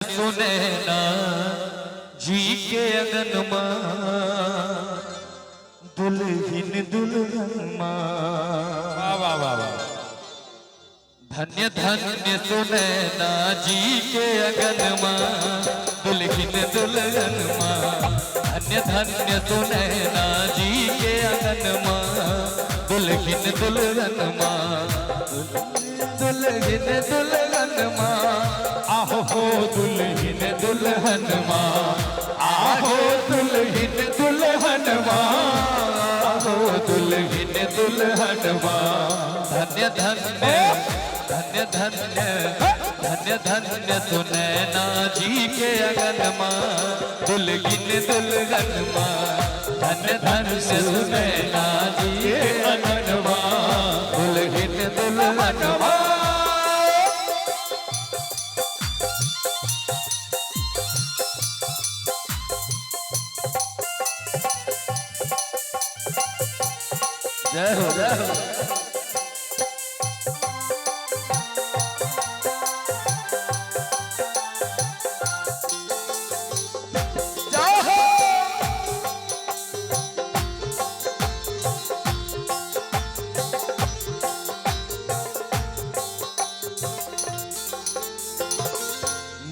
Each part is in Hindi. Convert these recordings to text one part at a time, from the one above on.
सुनैना जी के अगन माँ दुल्हिन दुल्हन माँ। वाह वाह वाह। धन्य धन्य सुनैना जी के अगन माँ दुल्हिन दुल्हन माँ। धन्य धन्य सुनैना जी के अगन माँ दुल्हिन दुल्हन माँ। दुल्हिन दुल्हन माँ आहो हो दुल्हिन दुल्हन माँ। आहो दुल्हिन दुल्हन माँ। आहो दुल्हिन दुल्हन माँ। धन्य धन्य धन्य धन्य धन्य धन्य सुनैना जी के अगन माँ दुल्हिन दुल्हन माँ। धन्य धन्य सुनैना जी के अगन माँ दुल्हिन दुल्हन माँ। जय हो जय हो।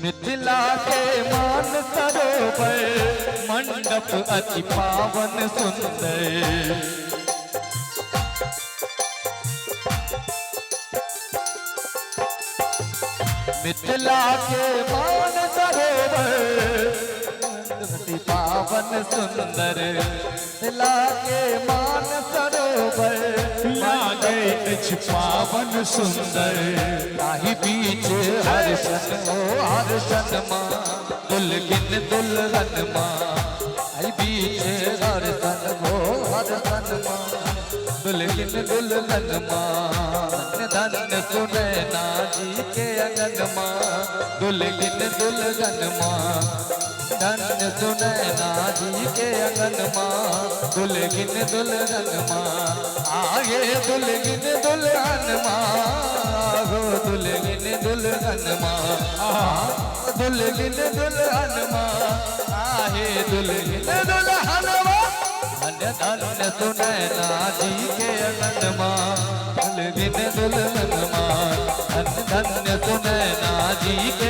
मिथिला के मान सरोवर मंडप अति पावन सुंदर। मिथिला के मान सरोवर अति पावन सुंदर। मिथिला के मान सरोवर लागे पावन सुंदर। ताहि बीच हर्षन ओ हर्षन माँ दुल्हिन दुल्हन माँ। ताहि बीच हर्षन ओ हर्षन माँ दुल्हिन दुल्हन माँ। धन्य धन्य सुनैना जी के अगन माँ दुल्हिन दुल्हन माँ। धन्य सुनैना जी के अगन माँ दुल्हिन दुल्हन माँ। आगे दुल्हिन दुल्हन माँ हो दुल्हिन दुल्हन माँ। दुल्हिन दुल्हन माँ आहे दुल्हिन दुल्हन माँ। धन्य धन्य सुनैना जी के अगन माँ दुल्हिन दुल्हन माँ। धन्य धन्य सुनैना जी के